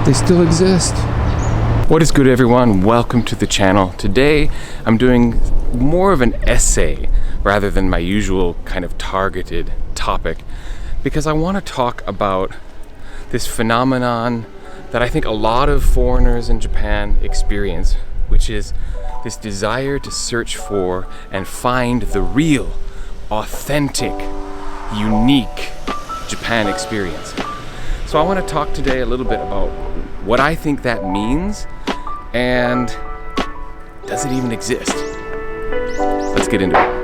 They still exist. What is good, everyone? Welcome to the channel. Today I'm doing more of an essay rather than my usual kind of targeted topic, because I want to talk about this phenomenon that I think a lot of foreigners in Japan experience, which is this desire to search for and find the real, authentic, unique Japan experience. So I want to talk today a little bit about what I think that means, and does it even exist? Let's get into it.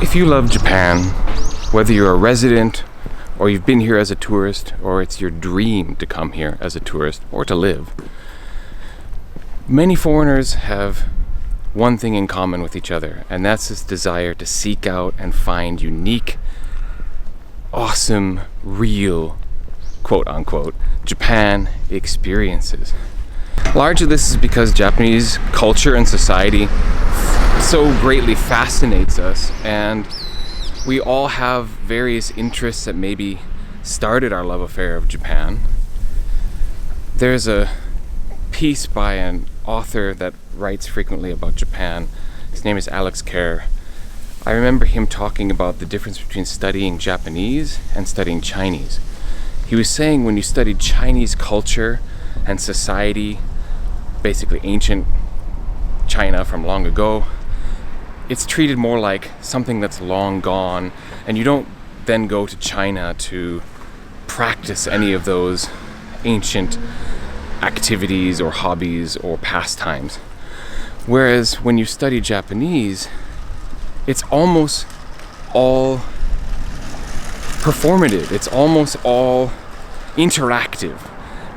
If you love Japan, whether you're a resident or you've been here as a tourist, or it's your dream to come here as a tourist or to live, many foreigners have one thing in common with each other, and that's this desire to seek out and find unique, awesome, real, quote-unquote, Japan experiences. Largely this is because Japanese culture and society so greatly fascinates us, and we all have various interests that maybe started our love affair of Japan. There's a piece by an author that writes frequently about Japan. His name is Alex Kerr. I remember him talking about the difference between studying Japanese and studying Chinese. He was saying when you study Chinese culture and society, basically ancient China from long ago, it's treated more like something that's long gone, and you don't then go to China to practice any of those ancient activities or hobbies or pastimes. Whereas when you study Japanese, it's almost all performative, it's almost all interactive,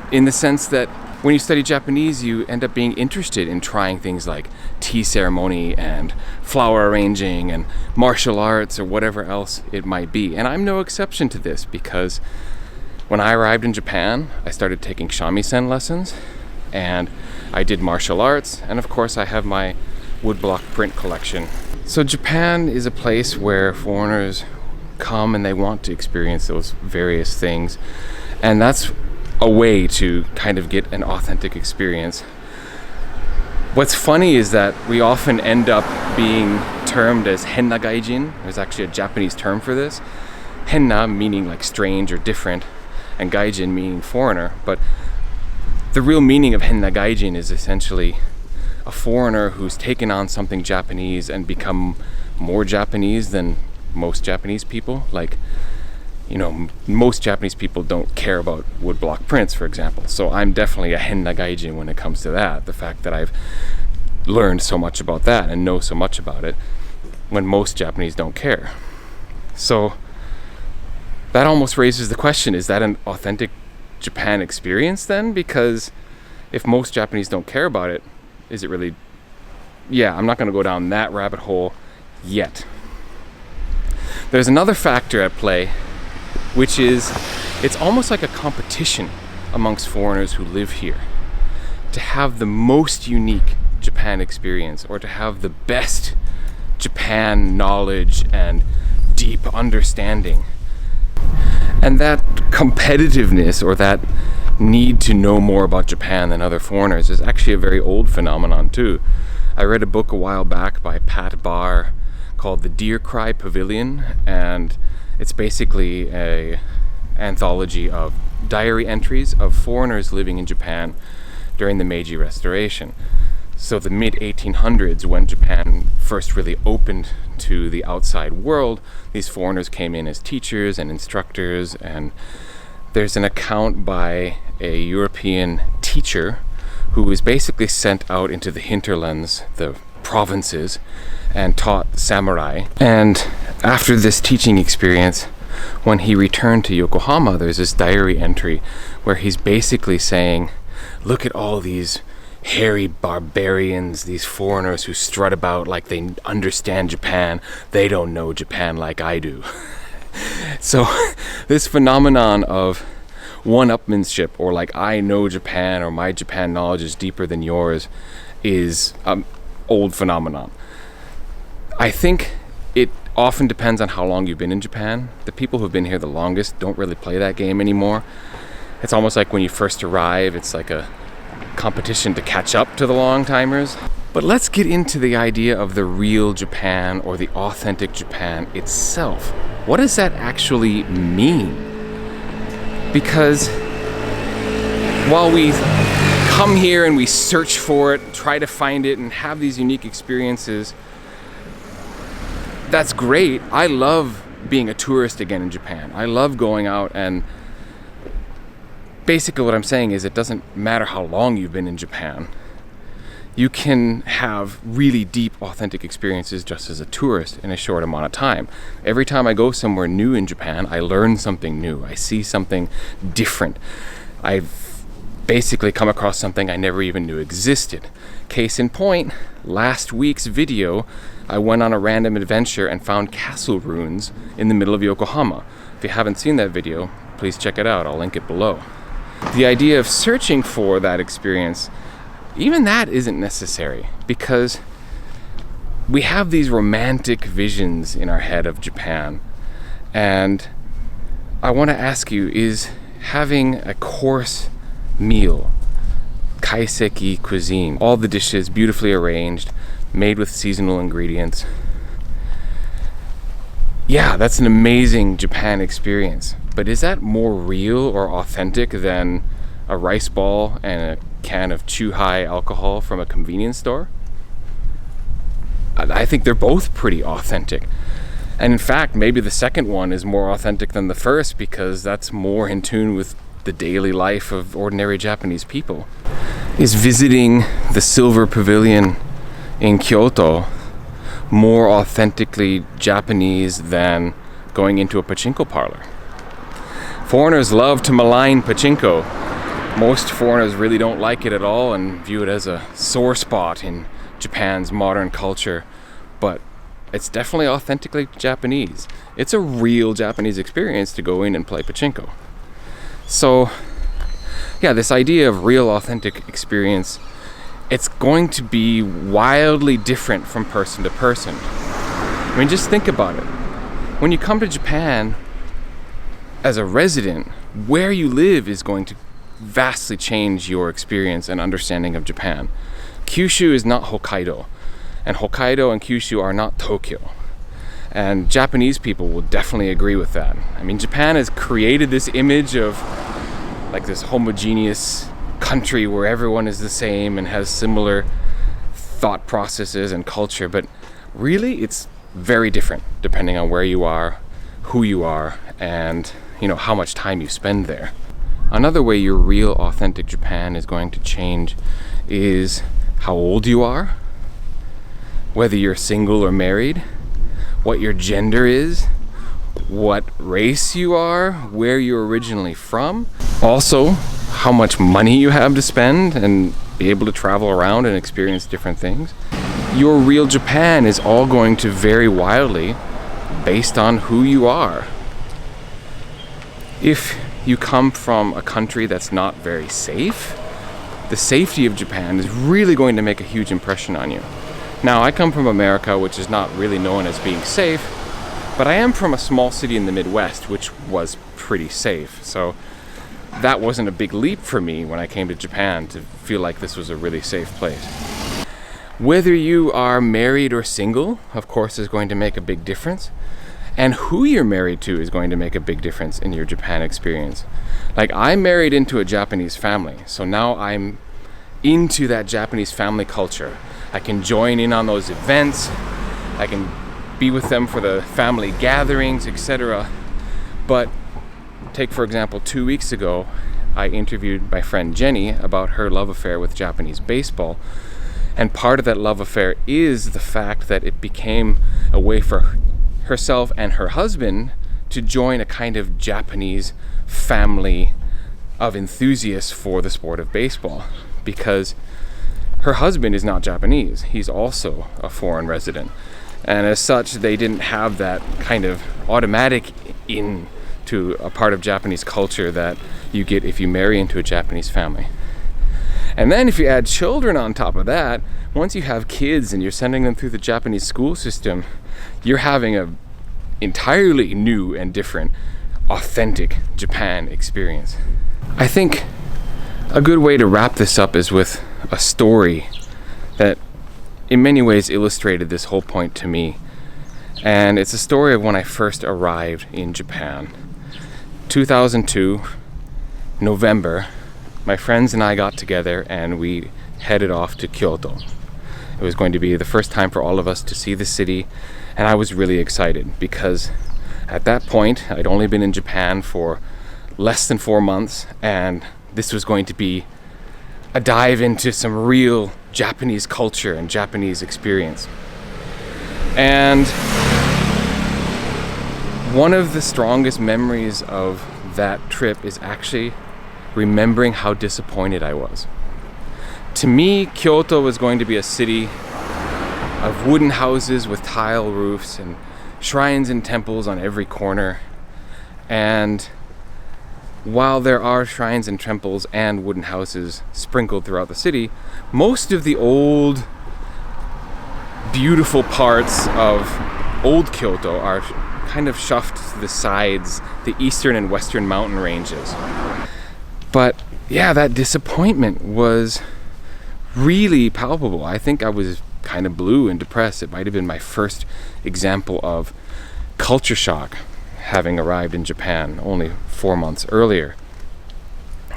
in the sense that when you study Japanese, you end up being interested in trying things like tea ceremony and flower arranging and martial arts or whatever else it might be. And I'm no exception to this, because when I arrived in Japan, I started taking shamisen lessons, and I did martial arts, and of course I have my woodblock print collection. So Japan is a place where foreigners come and they want to experience those various things, and that's a way to kind of get an authentic experience. What's funny is that we often end up being termed as henna gaijin. There's actually a Japanese term for this. Henna meaning like strange or different, and gaijin meaning foreigner. But the real meaning of henna gaijin is essentially a foreigner who's taken on something Japanese and become more Japanese than most Japanese people. Like, you know, most Japanese people don't care about woodblock prints, for example. So I'm definitely a henna gaijin when it comes to that. The fact that I've learned so much about that and know so much about it, when most Japanese don't care. So that almost raises the question, is that an authentic Japan experience then? Because if most Japanese don't care about it, is it really? Yeah, I'm not going to go down that rabbit hole yet. There's another factor at play, which is it's almost like a competition amongst foreigners who live here to have the most unique Japan experience, or to have the best Japan knowledge and deep understanding. And that competitiveness, or that need to know more about Japan than other foreigners, is actually a very old phenomenon too. I read a book a while back by Pat Barr called The Deer Cry Pavilion, and it's basically an anthology of diary entries of foreigners living in Japan during the Meiji Restoration. So the mid-1800s, when Japan first really opened to the outside world, these foreigners came in as teachers and instructors, and there's an account by a European teacher who was basically sent out into the hinterlands, the provinces, and taught samurai. And after this teaching experience, when he returned to Yokohama, there's this diary entry where he's basically saying, look at all these hairy barbarians, these foreigners who strut about like they understand Japan. They don't know Japan like I do. So this phenomenon of one-upmanship, or like I know Japan, or my Japan knowledge is deeper than yours, is an old phenomenon. I think it often depends on how long you've been in Japan. The people who've been here the longest don't really play that game anymore. It's almost like when you first arrive, it's like a competition to catch up to the long timers. But let's get into the idea of the real Japan, or the authentic Japan itself. What does that actually mean? Because while we come here and we search for it, try to find it, and have these unique experiences, that's great. I love being a tourist again in Japan. I love going out, and basically what I'm saying is it doesn't matter how long you've been in Japan. You can have really deep, authentic experiences just as a tourist in a short amount of time. Every time I go somewhere new in Japan, I learn something new. I see something different. I've basically come across something I never even knew existed. Case in point, last week's video, I went on a random adventure and found castle ruins in the middle of Yokohama. If you haven't seen that video, please check it out. I'll link it below. The idea of searching for that experience, even that isn't necessary, because we have these romantic visions in our head of Japan. And I want to ask you, is having a course meal, kaiseki cuisine, all the dishes beautifully arranged, made with seasonal ingredients, yeah, that's an amazing Japan experience. But is that more real or authentic than a rice ball and a can of Chuhai alcohol from a convenience store? I think they're both pretty authentic. And in fact, maybe the second one is more authentic than the first, because that's more in tune with the daily life of ordinary Japanese people. Is visiting the Silver Pavilion in Kyoto more authentically Japanese than going into a pachinko parlor? Foreigners love to malign pachinko. Most foreigners really don't like it at all and view it as a sore spot in Japan's modern culture, but it's definitely authentically Japanese. It's a real Japanese experience to go in and play pachinko. So yeah, this idea of real authentic experience, it's going to be wildly different from person to person. I mean, just think about it. When you come to Japan as a resident, where you live is going to vastly change your experience and understanding of Japan. Kyushu is not Hokkaido, and Hokkaido and Kyushu are not Tokyo. And Japanese people will definitely agree with that. I mean, Japan has created this image of like this homogeneous country where everyone is the same and has similar thought processes and culture, but really it's very different depending on where you are, who you are, and how much time you spend there. Another way your real authentic Japan is going to change is how old you are, whether you're single or married, what your gender is, what race you are, where you're originally from, also how much money you have to spend and be able to travel around and experience different things. Your real Japan is all going to vary wildly based on who you are. If you come from a country that's not very safe, the safety of Japan is really going to make a huge impression on you. Now, I come from America, which is not really known as being safe, but I am from a small city in the Midwest, which was pretty safe. So that wasn't a big leap for me when I came to Japan to feel like this was a really safe place. Whether you are married or single, of course, is going to make a big difference. And who you're married to is going to make a big difference in your Japan experience. Like, I'm married into a Japanese family, so now I'm into that Japanese family culture. I can join in on those events, I can be with them for the family gatherings, etc. But take, for example, 2 weeks ago, I interviewed my friend Jenny about her love affair with Japanese baseball. And part of that love affair is the fact that it became a way for herself and her husband to join a kind of Japanese family of enthusiasts for the sport of baseball, because her husband is not Japanese. He's also a foreign resident. And as such, they didn't have that kind of automatic in to a part of Japanese culture that you get if you marry into a Japanese family. And then if you add children on top of that, once you have kids and you're sending them through the Japanese school system, you're having a entirely new and different, authentic Japan experience. I think a good way to wrap this up is with a story that in many ways illustrated this whole point to me. And it's a story of when I first arrived in Japan. 2002, November, my friends and I got together and we headed off to Kyoto. It was going to be the first time for all of us to see the city, and I was really excited because at that point I'd only been in Japan for less than 4 months, and this was going to be a dive into some real Japanese culture and Japanese experience. And one of the strongest memories of that trip is actually remembering how disappointed I was. To me, Kyoto was going to be a city of wooden houses with tile roofs and shrines and temples on every corner. And while there are shrines and temples and wooden houses sprinkled throughout the city, most of the old, beautiful parts of old Kyoto are kind of shoved to the sides, the eastern and western mountain ranges. But yeah, that disappointment was really palpable. I think I was kind of blue and depressed. It might have been my first example of culture shock, having arrived in Japan only 4 months earlier.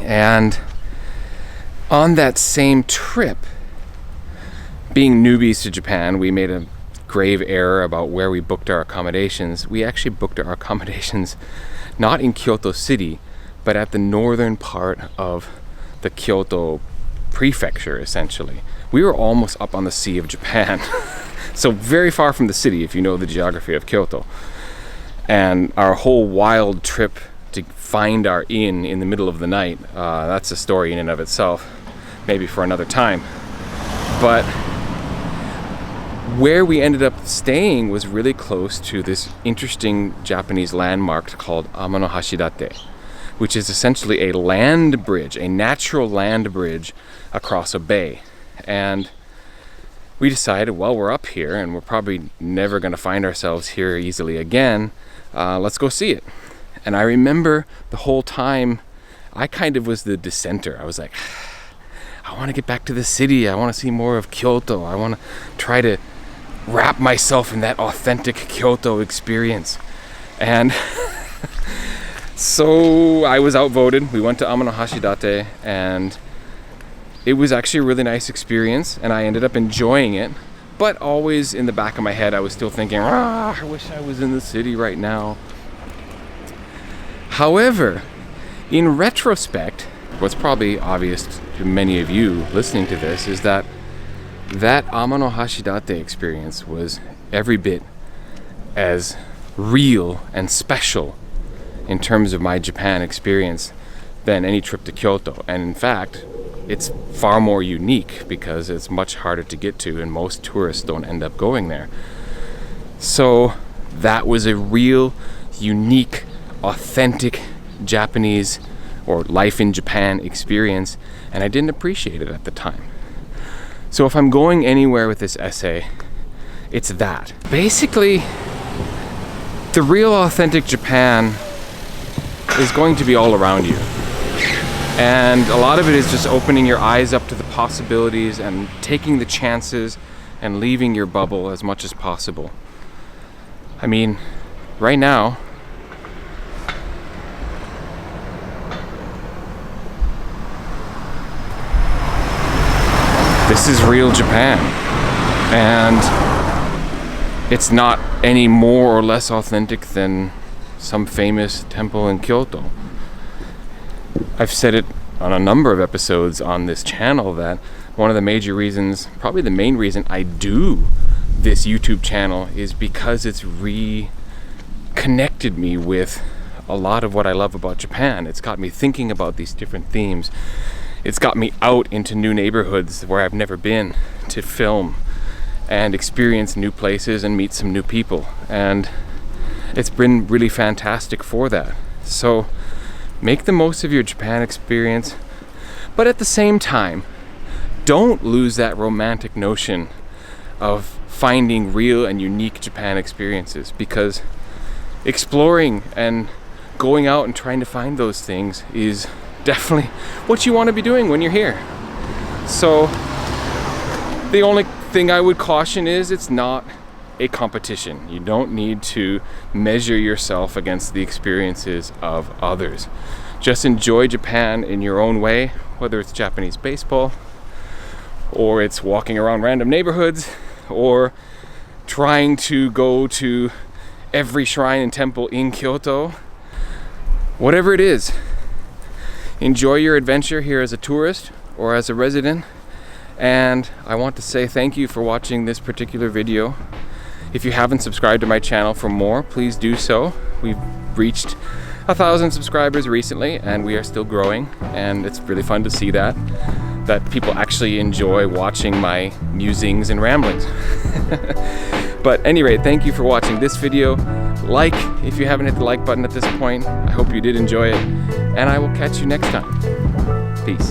And on that same trip, being newbies to Japan, we made a grave error about where we booked our accommodations. We actually booked our accommodations not in Kyoto City, but at the northern part of the Kyoto prefecture, essentially. We were almost up on the Sea of Japan. So very far from the city, if you know the geography of Kyoto. And our whole wild trip to find our inn in the middle of the night, that's a story in and of itself, maybe for another time. But where we ended up staying was really close to this interesting Japanese landmark called Amanohashidate, which is essentially a land bridge, a natural land bridge across a bay. And we decided, well, we're up here and we're probably never going to find ourselves here easily again. Let's go see it. And I remember the whole time I kind of was the dissenter. I was like, I want to get back to the city. I want to see more of Kyoto. I want to try to wrap myself in that authentic Kyoto experience. And so I was outvoted. We went to Amanohashidate, and it was actually a really nice experience, and I ended up enjoying it. But always in the back of my head, I was still thinking, I wish I was in the city right now. However, in retrospect, what's probably obvious to many of you listening to this is that Amanohashidate experience was every bit as real and special in terms of my Japan experience than any trip to Kyoto. And in fact, it's far more unique because it's much harder to get to and most tourists don't end up going there. So that was a real, unique, authentic Japanese or life in Japan experience, and I didn't appreciate it at the time. So if I'm going anywhere with this essay, it's that. Basically, the real authentic Japan is going to be all around you. And a lot of it is just opening your eyes up to the possibilities and taking the chances and leaving your bubble as much as possible. I mean, right now, this is real Japan. And it's not any more or less authentic than some famous temple in Kyoto. I've said it on a number of episodes on this channel that one of the major reasons, probably the main reason I do this YouTube channel is because it's reconnected me with a lot of what I love about Japan. It's got me thinking about these different themes. It's got me out into new neighborhoods where I've never been to film. and experience new places and meet some new people. And it's been really fantastic for that. So make the most of your Japan experience, but at the same time, don't lose that romantic notion of finding real and unique Japan experiences, because exploring and going out and trying to find those things is definitely what you want to be doing when you're here. So the only thing I would caution is it's not a competition. You don't need to measure yourself against the experiences of others. Just enjoy Japan in your own way, whether it's Japanese baseball, or it's walking around random neighborhoods, or trying to go to every shrine and temple in Kyoto. Whatever it is, enjoy your adventure here as a tourist or as a resident. And I want to say thank you for watching this particular video. If you haven't subscribed to my channel for more, please do so. We've reached 1,000 subscribers recently, and we are still growing, and it's really fun to see that people actually enjoy watching my musings and ramblings. But at any rate, thank you for watching this video. Like if you haven't hit the like button at this point. I hope you did enjoy it, and I will catch you next time. Peace.